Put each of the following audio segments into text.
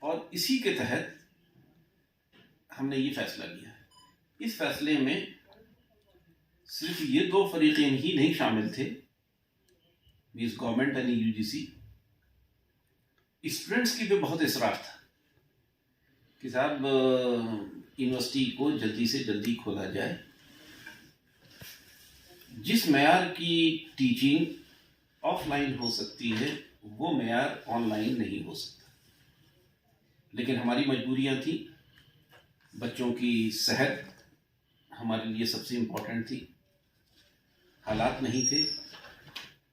और इसी के तहत हमने ये फैसला लिया। इस फैसले में सिर्फ ये दो फरीक़ें ही नहीं शामिल थे, मीन्स गवर्नमेंट यानी यूजीसी, स्टूडेंट्स की भी बहुत इसरार था कि साहब यूनिवर्सिटी को जल्दी से जल्दी खोला जाए। जिस मेयार की टीचिंग ऑफलाइन हो सकती है वो मेयार ऑनलाइन नहीं हो सकता, लेकिन हमारी मजबूरियां थी, बच्चों की सेहत हमारे लिए सबसे इम्पोर्टेंट थी, हालात नहीं थे।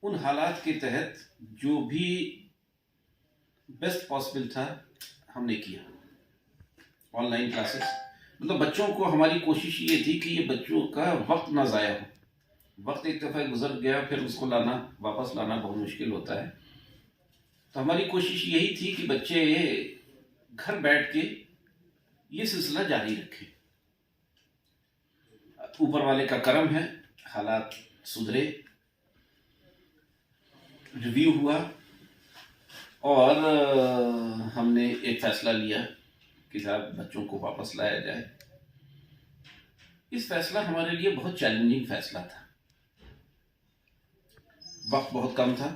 उन हालात के तहत जो भी बेस्ट पॉसिबल था हमने किया। ऑनलाइन क्लासेस, मतलब बच्चों को, हमारी कोशिश ये थी कि ये बच्चों का वक्त ना ज़ाया हो। वक्त एक दफ़ा गुजर गया, फिर उसको वापस लाना बहुत मुश्किल होता है। तो हमारी कोशिश यही थी कि बच्चे घर बैठ के ये सिलसिला जारी रखें। ऊपर वाले का करम है, हालात सुधरे, रिव्यू हुआ और हमने एक फैसला लिया कि साहब बच्चों को वापस लाया जाए। इस फैसला हमारे लिए बहुत चैलेंजिंग फैसला था, वक्त बहुत कम था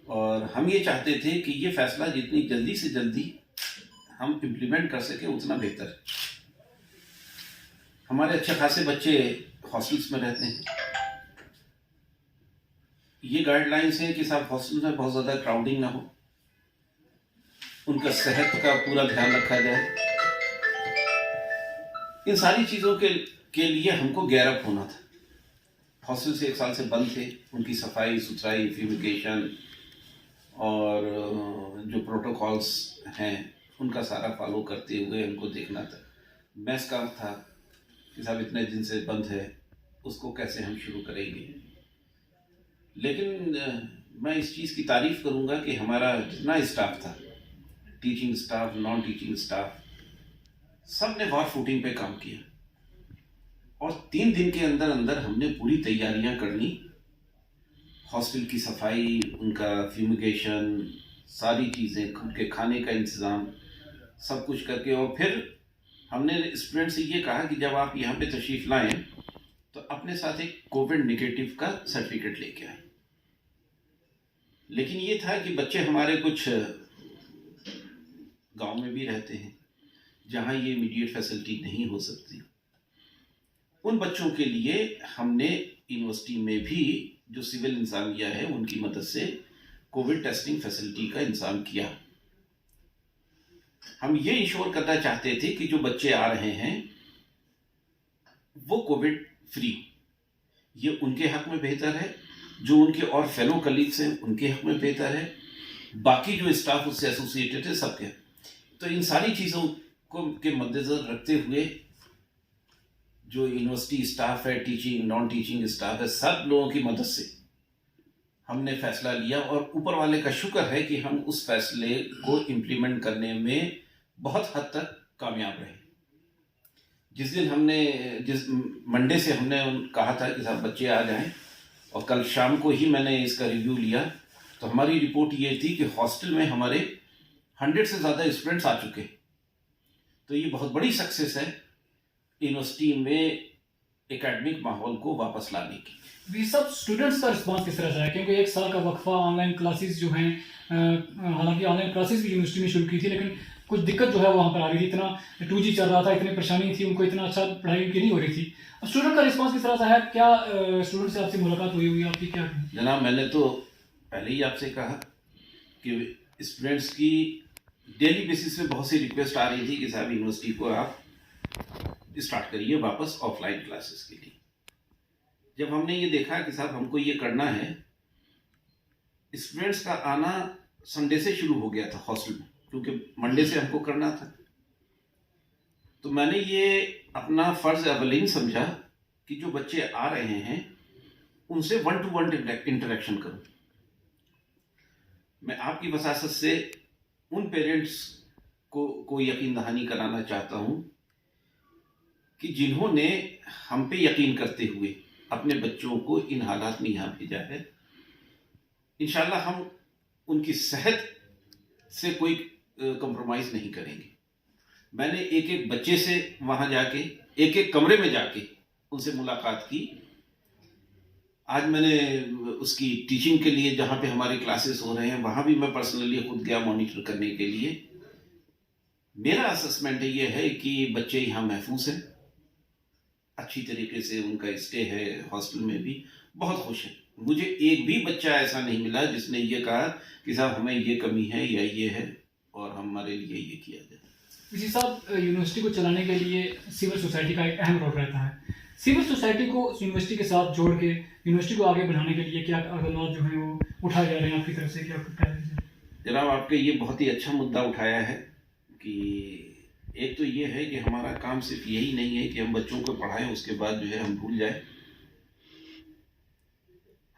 और हम ये चाहते थे कि ये फैसला जितनी जल्दी से जल्दी हम इम्प्लीमेंट कर सके उतना बेहतर। हमारे अच्छे खासे बच्चे हॉस्टल्स में रहते हैं। ये गाइडलाइंस है कि साहब हॉस्टल में बहुत ज़्यादा क्राउडिंग ना हो, उनका सेहत का पूरा ध्यान रखा जाए। इन सारी चीज़ों के लिए हमको गेयर अप होना था। हॉस्टल से 1 साल से बंद थे, उनकी सफाई सुथराई, फ्यूमिगेशन और जो प्रोटोकॉल्स हैं उनका सारा फॉलो करते हुए हमको देखना था। मैस का था कि साहब इतने दिन से बंद है, उसको कैसे हम शुरू करेंगे। लेकिन मैं इस चीज़ की तारीफ़ करूंगा कि हमारा जितना स्टाफ था, teaching staff, non teaching staff, सब ने वॉर फुटिंग पे काम किया और 3 दिन के अंदर अंदर हमने पूरी तैयारियां कर ली। हॉस्टल की सफाई, उनका फ्यूमिगेशन, सारी चीज़ें, उनके खाने का इंतज़ाम, सब कुछ करके, और फिर हमने स्टूडेंट से ये कहा कि जब आप यहाँ पे तशरीफ़ लाएं तो अपने साथ एक कोविड नेगेटिव का सर्टिफिकेट लेके आए। लेकिन ये था कि बच्चे हमारे कुछ गांव में भी रहते हैं जहां ये इमीडिएट फैसिलिटी नहीं हो सकती। उन बच्चों के लिए हमने यूनिवर्सिटी में भी जो सिविल इंतजामिया है उनकी मदद से कोविड टेस्टिंग फैसिलिटी का इंतजाम किया। हम ये इंश्योर करना चाहते थे कि जो बच्चे आ रहे हैं वो कोविड फ्री, ये उनके हक में बेहतर है, जो उनके और फेलो कलीग्स हैं उनके हक में बेहतर है, बाकी जो स्टाफ उससे एसोसिएटेड है सबके। तो इन सारी चीज़ों को के मद्देनजर रखते हुए जो यूनिवर्सिटी स्टाफ है, टीचिंग नॉन टीचिंग स्टाफ है, सब लोगों की मदद से हमने फैसला लिया और ऊपर वाले का शुक्र है कि हम उस फैसले को इम्प्लीमेंट करने में बहुत हद तक कामयाब रहे। जिस मंडे से हमने कहा था कि साहब बच्चे आ जाएं और कल शाम को ही मैंने इसका रिव्यू लिया तो हमारी रिपोर्ट ये थी कि हॉस्टल में हमारे 100 से ज़्यादा स्टूडेंट्स आ चुके। तो ये बहुत बड़ी सक्सेस है यूनिवर्सिटी में एकेडमिक माहौल को वापस लाने की। ये सब स्टूडेंट्स का रिस्पांस किस तरह से है, क्योंकि 1 साल का वक्फा, ऑनलाइन क्लासेस जो हैं, हालांकि ऑनलाइन क्लासेस भी यूनिवर्सिटी में शुरू की थी लेकिन कुछ दिक्कत जो है वहाँ पर आ रही थी, इतना 2G चल रहा था, इतनी परेशानी थी, उनको इतना अच्छा पढ़ाई की नहीं हो रही थी। अब स्टूडेंट का रिस्पांस किस तरह से है, क्या स्टूडेंट से आपसे मुलाकात हुई हुई आपकी, क्या जनाब? मैंने तो पहले ही आपसे कहा कि स्टूडेंट्स की डेली बेसिस पे बहुत सी रिक्वेस्ट आ रही थी कि साहब यूनिवर्सिटी को आप स्टार्ट करिए वापस ऑफलाइन क्लासेस के लिए। जब हमने ये देखा कि साहब हमको ये करना है, स्टूडेंट्स का आना संडे से शुरू हो गया था हॉस्टल में, क्योंकि मंडे से हमको करना था। तो मैंने ये अपना फर्ज अवलीन समझा कि जो बच्चे आ रहे हैं उनसे 1-to-1 इंटरेक्शन करूं। मैं आपकी वसासत से उन पेरेंट्स को यकीन दहानी कराना चाहता हूं कि जिन्होंने हम पे यकीन करते हुए अपने बच्चों को इन हालात में यहाँ भेजा है। इंशाल्लाह हम उनकी सेहत से कोई कंप्रोमाइज़ नहीं करेंगे। मैंने एक एक बच्चे से वहाँ जाके एक एक कमरे में जाके उनसे मुलाकात की। आज मैंने उसकी टीचिंग के लिए जहाँ पे हमारे क्लासेस हो रहे हैं वहाँ भी मैं पर्सनली खुद गया मॉनिटर करने के लिए। मेरा असेसमेंट ये है कि बच्चे यहाँ महफूज हैं, अच्छी तरीके से उनका स्टे है, हॉस्टल में भी बहुत खुश हैं। मुझे एक भी बच्चा ऐसा नहीं मिला जिसने ये कहा कि साहब हमें ये कमी है या ये है और हमारे लिए ये किया जाए। इसी साहब, यूनिवर्सिटी को चलाने के लिए सिविल सोसाइटी का एक अहम रोल रहता है। सिविल सोसाइटी को यूनिवर्सिटी के साथ जोड़ के यूनिवर्सिटी को आगे बढ़ाने के लिए क्या कदम जो हैं वो उठाए जा रहे हैं आपकी तरफ से, क्या कहें? जनाब, आपके ये बहुत ही अच्छा मुद्दा उठाया है कि एक तो ये है कि हमारा काम सिर्फ यही नहीं है कि हम बच्चों को पढ़ाएं उसके बाद जो है हम भूल जाएं।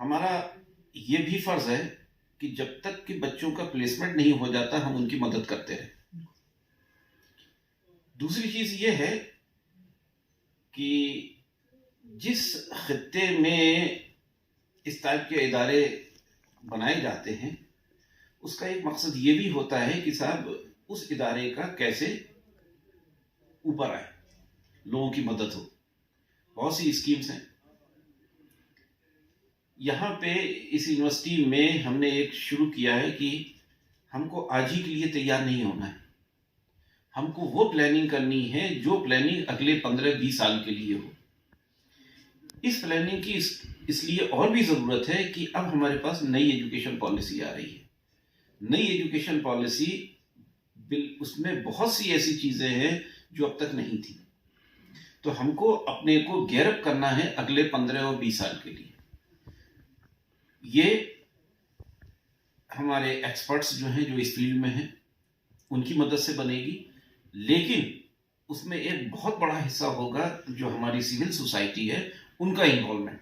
हमारा ये भी फर्ज है कि जब तक कि बच्चों का प्लेसमेंट नहीं हो जाता हम उनकी मदद करते रहें। दूसरी चीज ये है कि जिस खित्ते में इस टाइप के इदारे बनाए जाते हैं उसका एक मकसद ये भी होता है कि साहब उस इदारे का कैसे ऊपर आए, लोगों की मदद हो। बहुत सी स्कीम्स हैं यहाँ पे। इस यूनिवर्सिटी में हमने एक शुरू किया है कि हमको आज ही के लिए तैयार नहीं होना है, हमको वो प्लानिंग करनी है जो प्लानिंग अगले 15-20 साल के लिए हो। इस प्लानिंग की इसलिए और भी ज़रूरत है कि अब हमारे पास नई एजुकेशन पॉलिसी आ रही है। नई एजुकेशन पॉलिसी उसमें बहुत सी ऐसी चीज़ें हैं जो अब तक नहीं थी, तो हमको अपने को गेयर अप करना है अगले 15 और 20 साल के लिए। ये हमारे एक्सपर्ट्स जो हैं, जो इस फील्ड में हैं, उनकी मदद से बनेगी, लेकिन उसमें एक बहुत बड़ा हिस्सा होगा जो हमारी सिविल सोसाइटी है, उनका इन्वॉल्वमेंट।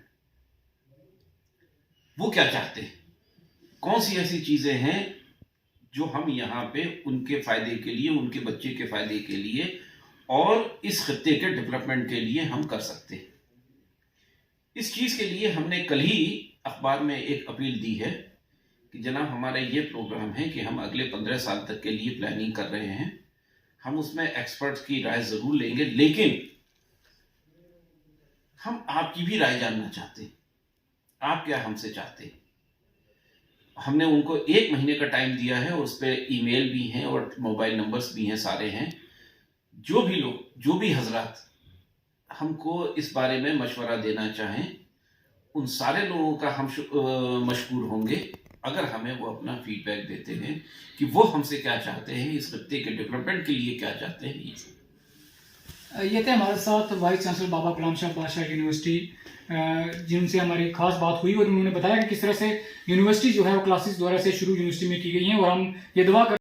वो क्या चाहते हैं, कौन सी ऐसी चीजें हैं जो हम यहाँ पे उनके फायदे के लिए, उनके बच्चे के फायदे के लिए और इस खित्ते के डेवलपमेंट के लिए हम कर सकते हैं। इस चीज के लिए हमने कल ही अखबार में एक अपील दी है कि जनाब हमारा ये प्रोग्राम है कि हम अगले 15 साल तक के लिए प्लानिंग कर रहे हैं, हम उसमें एक्सपर्ट्स की राय जरूर लेंगे, लेकिन हम आपकी भी राय जानना चाहते हैं, आप क्या हमसे चाहते हैं। हमने उनको 1 महीने का टाइम दिया है और उस पर ईमेल भी हैं और मोबाइल नंबर्स भी हैं, सारे हैं। जो भी लोग, जो भी हजरात हमको इस बारे में मशवरा देना चाहें, उन सारे लोगों का हम मशकूर होंगे अगर हमें वो अपना फीडबैक देते हैं कि वो हमसे क्या चाहते हैं, इस खित्ते के डेवलपमेंट के लिए क्या चाहते हैं। ये थे हमारे साथ वाइस चांसलर बाबा कलाम शाह बादशाह यूनिवर्सिटी, जिनसे हमारी खास बात हुई और उन्होंने बताया कि किस तरह से यूनिवर्सिटी जो है वो क्लासेस द्वारा से शुरू यूनिवर्सिटी में की गई हैं और हम ये दुआ